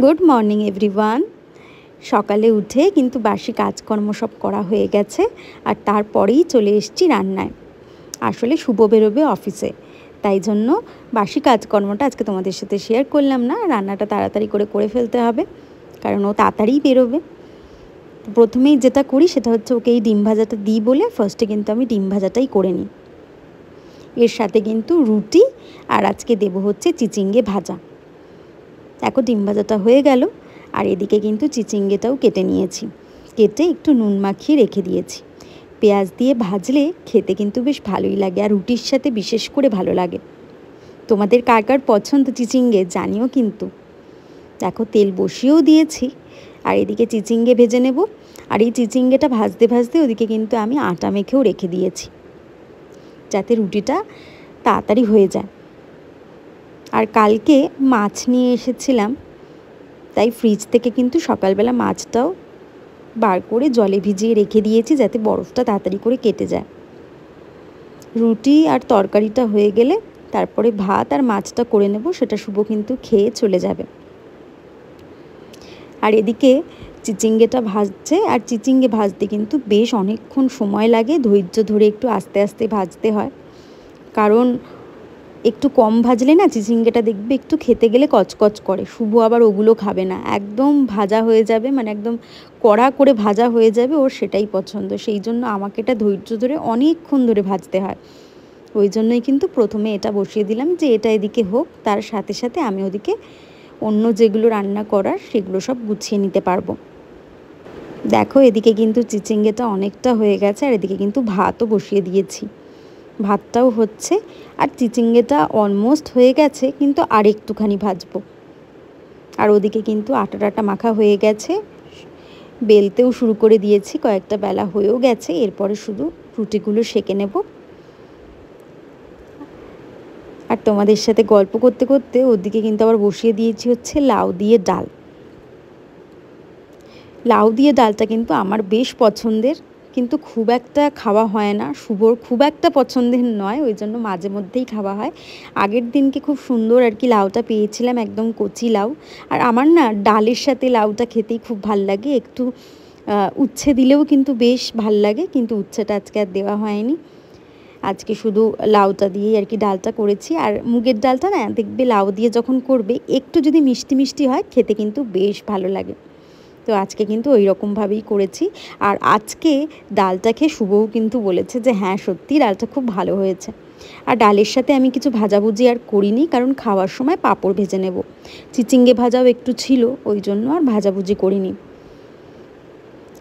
Good morning everyone. সকালে উঠে কিন্তু বাসি কাজকর্ম সব করা হয়ে গেছে, আর তারপরেই চলে এসেছি রান্নায়। আসলে শুভ বেরোবে অফিসে, তাই জন্য বাসি কাজকর্মটা আজকে তোমাদের সাথে শেয়ার করলাম না। রান্নাটা তাড়াতাড়ি করে ফেলতে হবে, কারণ ও তাড়াতাড়িই বেরোবে। প্রথমেই যেটা করি সেটা হচ্ছে ওকে এই ডিম ভাজাটা দিই বলে ফার্স্টে কিন্তু আমি ডিম ভাজাটাই করে নিই। এর সাথে কিন্তু রুটি আর আজকে দেবো হচ্ছে চিচিঙ্গে ভাজা। দেখো ডিম ভাজাটা হয়ে গেল, আর এদিকে কিন্তু চিচিঙ্গেটাও কেটে নিয়েছি। কেটে একটু নুন মাখিয়ে রেখে দিয়েছি। পেঁয়াজ দিয়ে ভাজলে খেতে কিন্তু বেশ ভালোই লাগে, আর রুটির সাথে বিশেষ করে ভালো লাগে। তোমাদের কার কার পছন্দ চিচিঙ্গে জানিও কিন্তু। দেখো তেল বসিয়েও দিয়েছি, আর এদিকে চিচিঙ্গে ভেজে নেব। আর এই চিচিঙ্গেটা ভাজতে ভাজতে ওদিকে কিন্তু আমি আটা মেখেও রেখে দিয়েছি, যাতে রুটিটা তাড়াতাড়ি হয়ে যায়। আর কালকে মাছ নিয়ে এসেছিলাম, তাই ফ্রিজ থেকে কিন্তু সকালবেলা মাছটাও বার করে জলে ভিজিয়ে রেখে দিয়েছি, যাতে বরফটা তাড়াতাড়ি করে কেটে যায়। রুটি আর তরকারিটা হয়ে গেলে তারপরে ভাত আর মাছটা করে নেব, সেটা শুভ কিন্তু খেয়ে চলে যাবে। আর এদিকে চিচিঙ্গেটা ভাজছে, আর চিচিঙ্গে ভাজতে কিন্তু বেশ অনেকক্ষণ সময় লাগে। ধৈর্য ধরে একটু আস্তে আস্তে ভাজতে হয়, কারণ একটু কম ভাজলে না চিচিঙ্গেটা দেখবে একটু খেতে গেলে কচকচ করে। শুভ আবার ওগুলো খাবে না, একদম ভাজা হয়ে যাবে, মানে একদম কড়া করে ভাজা হয়ে যাবে, ওর সেটাই পছন্দ। সেই জন্য আমাকে এটা ধৈর্য ধরে অনেকক্ষণ ধরে ভাজতে হয়। ওই জন্যই কিন্তু প্রথমে এটা বসিয়ে দিলাম, যে এটা এদিকে হোক, তার সাথে সাথে আমি ওদিকে অন্য যেগুলো রান্না করার সেগুলো সব গুছিয়ে নিতে পারবো। দেখো এদিকে কিন্তু চিচিঙ্গেটা অনেকটা হয়ে গেছে, আর এদিকে কিন্তু ভাতও বসিয়ে দিয়েছি। ভাতটাও হচ্ছে, আর চিচিঙ্গেটা অলমোস্ট হয়ে গেছে, কিন্তু আর একটুখানি ভাজবো। আর ওদিকে কিন্তু আটা মাখা হয়ে গেছে, বেলতেও শুরু করে দিয়েছি, কয়েকটা বেলা হয়েও গেছে। এরপরে শুধু রুটিগুলো সেঁকে নেব। আর তোমাদের সাথে গল্প করতে করতে ওদিকে কিন্তু আবার বসিয়ে দিয়েছি হচ্ছে লাউ দিয়ে ডাল। লাউ দিয়ে ডালটা কিন্তু আমার বেশ পছন্দের, কিন্তু খুব একটা খাওয়া হয় না। শুভর খুব একটা পছন্দের নয়, ওই জন্য মাঝে মধ্যেই খাওয়া হয়। আগের দিনকে খুব সুন্দর আর কি লাউটা পেয়েছিলাম, একদম কচি লাউ। আর আমার না ডালের সাথে লাউটা খেতেই খুব ভাল লাগে। একটু উচ্ছে দিলেও কিন্তু বেশ ভাল লাগে, কিন্তু উচ্ছেটা আজকে আর দেওয়া হয়নি। আজকে শুধু লাউটা দিয়েই আর কি ডালটা করেছি। আর মুগের ডালটা না দেখবে লাউ দিয়ে যখন করবে একটু যদি মিষ্টি মিষ্টি হয়, খেতে কিন্তু বেশ ভালো লাগে। তো আজকে কিন্তু ওই রকমভাবেই করেছি। আর আজকে ডালটা খেয়ে শুভও কিন্তু বলেছে যে হ্যাঁ সত্যি ডালটা খুব ভালো হয়েছে। আর ডালের সাথে আমি কিছু ভাজাভুজি আর করিনি, কারণ খাওয়ার সময় পাঁপড় ভেজে নেব। চিচিঙ্গে ভাজাও একটু ছিল, ওই জন্য আর ভাজাভুজি করিনি।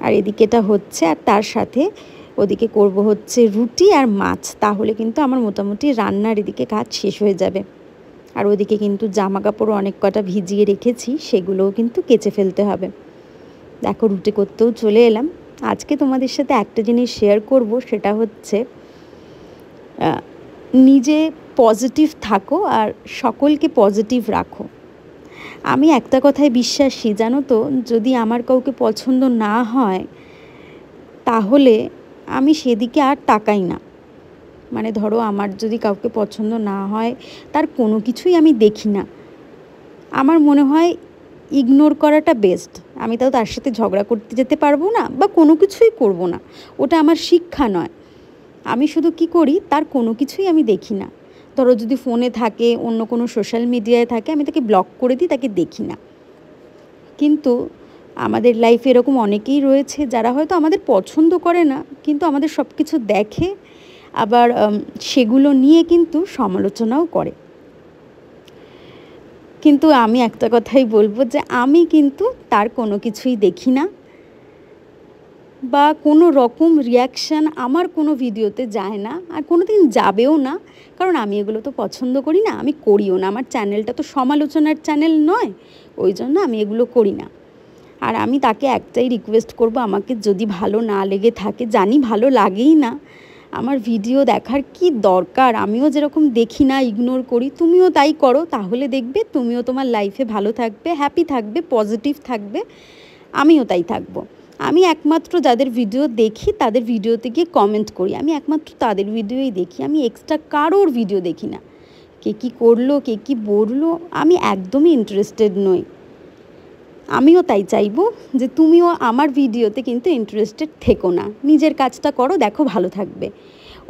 আর এদিকেটা হচ্ছে, আর তার সাথে ওদিকে করব হচ্ছে রুটি আর মাছ। তাহলে কিন্তু আমার মোটামুটি রান্নার এদিকে কাজ শেষ হয়ে যাবে। আর ওদিকে কিন্তু জামা কাপড় অনেক কটা ভিজিয়ে রেখেছি, সেগুলোও কিন্তু কেচে ফেলতে হবে। দেখো রুটি করতেও চলে এলাম। আজকে তোমাদের সাথে একটা জিনিস শেয়ার করব, সেটা হচ্ছে নিজে পজিটিভ থাকো আর সকলকে পজিটিভ রাখো। আমি একটা কথায় বিশ্বাসী, জানো তো, যদি আমার কাউকে পছন্দ না হয় তাহলে আমি সেদিকে আর তাকাই না। মানে ধরো আমার যদি কাউকে পছন্দ না হয়, তার কোনো কিছুই আমি দেখি না। আমার মনে হয় ইগনোর করাটা বেস্ট। আমি তাও তার সাথে ঝগড়া করতে যেতে পারবো না, বা কোনো কিছুই করব না, ওটা আমার শিক্ষা নয়। আমি শুধু কি করি, তার কোনো কিছুই আমি দেখি না। ধরো যদি ফোনে থাকে, অন্য কোনো সোশ্যাল মিডিয়ায় থাকে, আমি তাকে ব্লক করে দিই, তাকে দেখি না। কিন্তু আমাদের লাইফে এরকম অনেকেই রয়েছে যারা হয়তো আমাদের পছন্দ করে না, কিন্তু আমাদের সব কিছু দেখে, আবার সেগুলো নিয়ে কিন্তু সমালোচনাও করে। কিন্তু আমি একটা কথাই বলবো, যে আমি কিন্তু তার কোনো কিছুই দেখি না, বা কোনো রকম রিয়াকশান আমার কোনো ভিডিওতে যায় না, আর কোনো দিন যাবেও না। কারণ আমি এগুলো তো পছন্দ করি না, আমি করিও না। আমার চ্যানেলটা তো সমালোচনার চ্যানেল নয়, ওই জন্য আমি এগুলো করি না। আর আমি তাকে একটাই রিকোয়েস্ট করব, আমাকে যদি ভালো না লেগে থাকে, জানি ভালো লাগেই না, আমার ভিডিও দেখার কি দরকার? আমিও যেরকম দেখি না, ইগনোর করি, তুমিও তাই করো। তাহলে দেখবে তুমিও তোমার লাইফে ভালো থাকবে, হ্যাপি থাকবে, পজিটিভ থাকবে, আমিও তাই থাকবো। আমি একমাত্র যাদের ভিডিও দেখি তাদের ভিডিওতে গিয়ে কমেন্ট করি, আমি একমাত্র তাদের ভিডিওই দেখি। আমি এক্সট্রা কারোর ভিডিও দেখি না। কে কী করলো, কে কী বললো, আমি একদমই ইন্টারেস্টেড নই। আমিও তাই চাইবো যে তুমিও আমার ভিডিওতে কিন্তু ইন্টারেস্টেড থেকো না, নিজের কাজটা করো, দেখো ভালো থাকবে।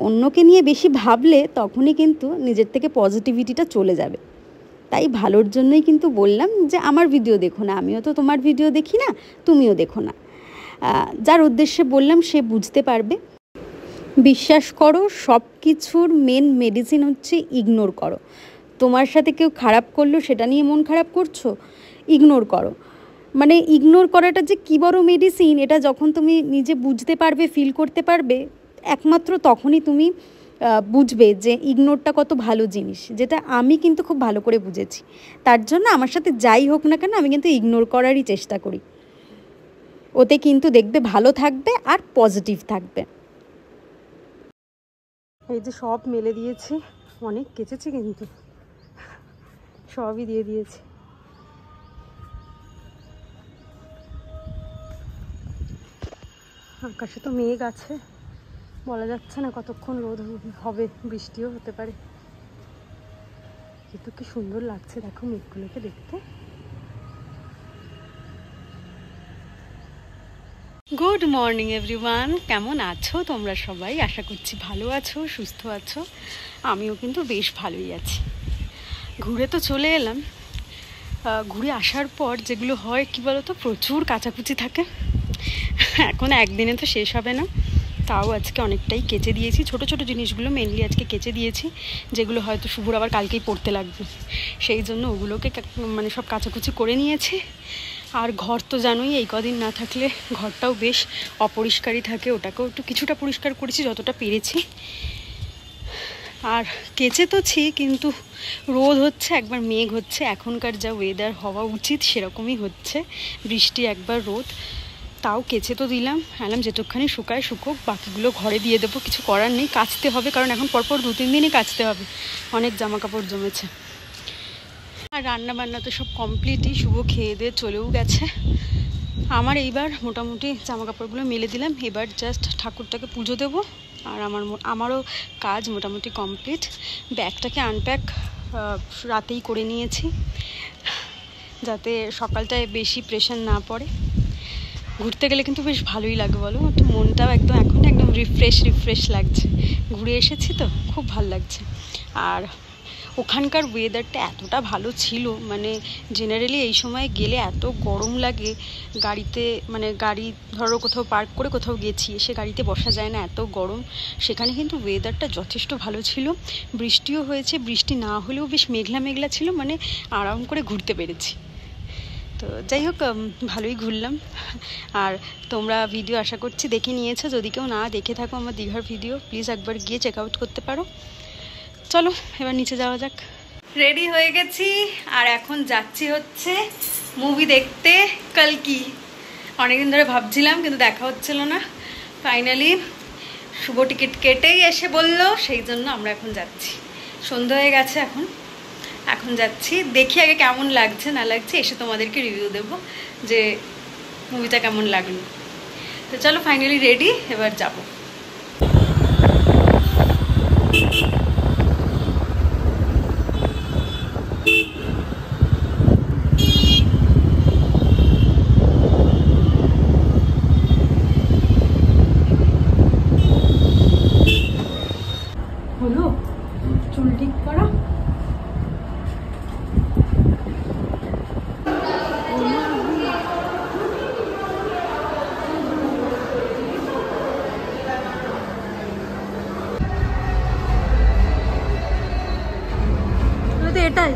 অন্যকে নিয়ে বেশি ভাবলে তখনই কিন্তু নিজের থেকে পজিটিভিটিটা চলে যাবে। তাই ভালোর জন্যই কিন্তু বললাম যে আমার ভিডিও দেখো না, আমিও তো তোমার ভিডিও দেখি না, তুমিও দেখো না। যার উদ্দেশ্যে বললাম সে বুঝতে পারবে। বিশ্বাস করো, সব কিছুর মেন মেডিসিন হচ্ছে ইগনোর করো। তোমার সাথে কেউ খারাপ করলো, সেটা নিয়ে মন খারাপ করছো, ইগনোর করো। মানে ইগনোর করাটা যে কী বড় মেডিসিন, এটা যখন তুমি নিজে বুঝতে পারবে, ফিল করতে পারবে, একমাত্র তখনই তুমি বুঝবে যে ইগনোরটা কত ভালো জিনিস, যেটা আমি কিন্তু খুব ভালো করে বুঝেছি। তার জন্য আমার সাথে যাই হোক না কেন, আমি কিন্তু ইগনোর করারই চেষ্টা করি। ওতে কিন্তু দেখবে ভালো থাকবে আর পজিটিভ থাকবে। এই যে সব মেলে দিয়েছি, অনেক কেচেছি কিন্তু সবই দিয়ে দিয়েছি। আকাশে তো মেঘ আছে, বলা যাচ্ছে না কতক্ষণ রোদ হবে, বৃষ্টিও হতে পারে। কিন্তু কি সুন্দর লাগছে দেখো মেঘগুলোকে দেখতে। গুড মর্নিং এভরিওয়ান, কেমন আছো তোমরা সবাই? আশা করছি ভালো আছো, সুস্থ আছো। আমিও কিন্তু বেশ ভালোই আছি। ঘুরে তো চলে এলাম। ঘুরে আসার পর যেগুলো হয় কি বলো তো, প্রচুর কাচাকুচি থাকে। এখন একদিনে তো শেষ হবে না, তাও আজকে অনেকটাই কেচে দিয়েছি। ছোট ছোট জিনিসগুলো মেনলি আজকে কেচে দিয়েছি, যেগুলো হয়তো শুভর আবার কালকেই পড়তে লাগবে, সেই জন্য ওগুলোকে মানে সব কাচাকুচি করে নিয়েছি। আর ঘর তো জানোই, এই কদিন না থাকলে ঘরটাও বেশ অপরিষ্কারই থাকে, ওটাকেও একটু কিছুটা পরিষ্কার করেছি যতটা পেরেছি। আর কেচে তোছি, কিন্তু রোদ হচ্ছে, একবার মেঘ হচ্ছে। এখনকার যা ওয়েদার হওয়া উচিত সেরকমই হচ্ছে, বৃষ্টি একবার রোদ। তাও কেচে তো দিলাম, এলাম যেটুকখানি শুকায় শুকোক, বাকিগুলো ঘরে দিয়ে দেবো। কিছু করার নেই, কাচতে হবে, কারণ এখন পরপর 2-3 দিনই কাচতে হবে, অনেক জামা কাপড় জমেছে। আর রান্না বান্না তো সব কমপ্লিটই, শুভ খেয়ে দিয়ে চলেও গেছে। আমার এইবার মোটামুটি জামা কাপড়গুলো মেলে দিলাম, এবার জাস্ট ঠাকুরটাকে পুজো দেবো। আর আমারও কাজ মোটামুটি কমপ্লিট। ব্যাগটাকে আনপ্যাক রাতেই করে নিয়েছি, যাতে সকালটায় বেশি প্রেশার না পড়ে। ঘুরতে গেলে কিন্তু বেশ ভালোই লাগে বলো, একটু মনটাও এখন একদম রিফ্রেশ লাগছে। ঘুরে এসেছি তো খুব ভালো লাগছে। আর ওখানকার ওয়েদারটা এতটা ভালো ছিল, মানে জেনারেলি এই সময় গেলে এত গরম লাগে গাড়িতে, মানে গাড়ি ধরো কোথাও পার্ক করে কোথাও গেছি, সে গাড়িতে বসা যায় না, এত গরম। সেখানে কিন্তু ওয়েদারটা যথেষ্ট ভালো ছিল, বৃষ্টিও হয়েছে, বৃষ্টি না হলেও বেশ মেঘলা মেঘলা ছিল, মানে আরাম করে ঘুরতে পেরেছি। তো যাই হোক, ভালোই ঘুরলাম। আর তোমরা ভিডিও আশা করছি দেখে নিয়েছো, যদি কেউ না দেখে থাকো আমার দীঘার ভিডিও, প্লিজ একবার গিয়ে চেক আউট করতে পারো। চলো এবার নিচে যাওয়া যাক। রেডি হয়ে গেছি আর এখন যাচ্ছি হচ্ছে মুভি দেখতে, কালকি। অনেকদিন ধরে ভাবছিলাম কিন্তু দেখা হচ্ছিল না, ফাইনালি শুভ টিকিট কেটেই এসে বললো, সেই জন্য আমরা এখন যাচ্ছি। সন্ধ্যা হয়ে গেছে, এখন যাচ্ছি। দেখি আগে কেমন লাগছে না লাগছে, এসে তোমাদেরকে রিভিউ দেবো যে মুভিটা কেমন লাগলো। তো চলো ফাইনালি রেডি, এবার যাবো। হলো চুল ঠিক করা, এটাই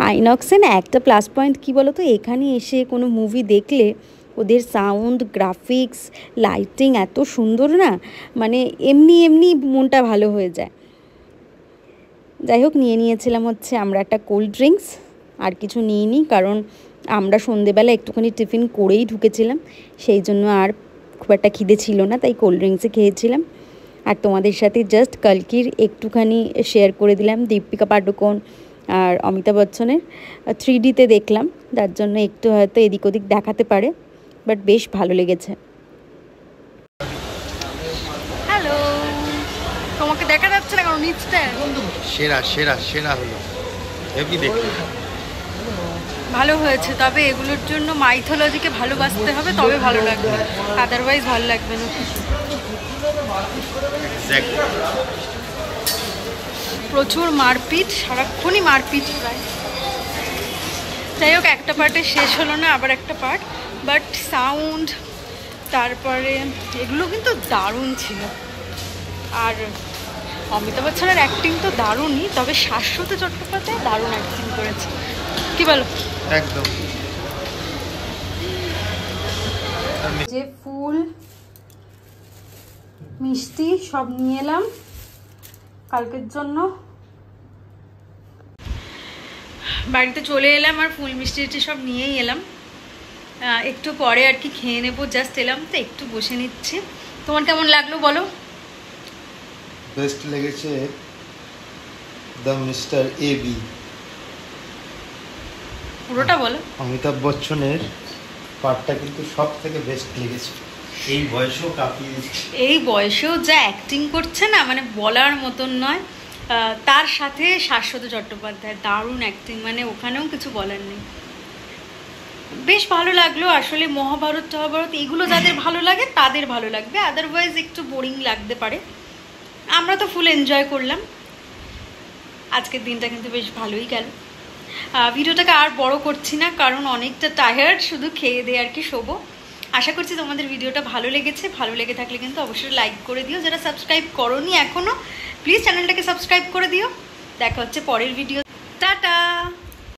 আইনক্সে না একটা প্লাস পয়েন্ট কী বলো তো, এখানে এসে কোনো মুভি দেখলে ওদের সাউন্ড, গ্রাফিক্স, লাইটিং এত সুন্দর না, মানে এমনি মনটা ভালো হয়ে যায়। যাই হোক, নিয়েছিলাম হচ্ছে আমরা একটা কোল্ড ড্রিঙ্কস, আর কিছু নিইনি, কারণ আমরা সন্ধেবেলা একটুখানি টিফিন করেই ঢুকেছিলাম, সেই জন্য আর খুব একটা খিদে ছিল না, তাই কোল্ড ড্রিঙ্কসে খেয়েছিলাম। আর তোমাদের সাথে জাস্ট কালকির একটুখানি শেয়ার করে দিলাম, দীপিকা পাডুকোন আর অমিতাভ বচ্চনের 3Dতে দেখলাম, যার জন্য একটু হয়তো এদিক ওদিক দেখাতে পারে, বাট বেশ ভালো লেগেছে। হ্যালো, তোমাকে দেখা যাচ্ছে না কারণ নিচটা সেরা সেরা সেরা হলো, হেভি দেখি ভালো হয়েছে। তবে এগুলোর জন্য মাইথোলজিকে ভালোবাসতে হবে, তবে ভালো লাগবে, আদারওয়াইজ ভালো লাগবে না। প্রচুর মারপিট, সারাক্ষণই মারপিট প্রায়। যাই হোক, একটা পার্টে শেষ হলো না, আবার একটা পার্ট, বাট সাউন্ড তারপরে এগুলো কিন্তু দারুণ ছিল। আর অমিতাভ বচ্চনের অ্যাক্টিং তো দারুণই, তবে শাশ্বত চট্টোপাধ্যায় দারুণ অ্যাক্টিং করেছে, কি বলো? একদম। যে ফুল মিষ্টি সব নিয়ে এলাম কালকের জন্য। বাড়িতে চলে এলাম আর ফুল মিষ্টি সব নিয়েই এলাম। একটু পরে আর কি খেয়ে নেবো, জাস্ট এলাম তো একটু বসে নিচ্ছি। তোমার কেমন লাগলো বলো? বেস্ট লেগেছে দ্য মিস্টার এবি, পুরোটা বলো। অমিতাভ বচ্চনের পার্টটা কিন্তু সব থেকে বেস্ট লেগেছে। এই বয়সেও কাঁপিয়ে দিচ্ছে, এই বয়সেও যা অ্যাক্টিং করছে না, মানে বলার মতন নয়। তার সাথে শাশ্বত চট্টোপাধ্যায় দারুণ অ্যাক্টিং, মানে ওখানেও কিছু বলার নেই। বেশ ভালো লাগলো। আসলে মহাভারত এগুলো যাদের ভালো লাগে তাদের ভালো লাগবে, আদারওয়াইজ একটু বোরিং লাগতে পারে। আমরা তো ফুল এনজয় করলাম, আজকের দিনটা কিন্তু বেশ ভালোই গেল। ভিডিওটাকে আর বড় করছি না, কারণ অনেকটা টায়ার্ড, শুধু খেয়ে দিয়ে আর কি শোবো। আশা করছি তোমাদের ভিডিওটা ভালো লেগেছে। ভালো লেগে থাকলে কিন্তু অবশ্যই লাইক করে দিও, যারা সাবস্ক্রাইব করোনি এখনও প্লিজ চ্যানেলটাকে সাবস্ক্রাইব করে দিও। দেখা হচ্ছে পরের ভিডিও, টাটা।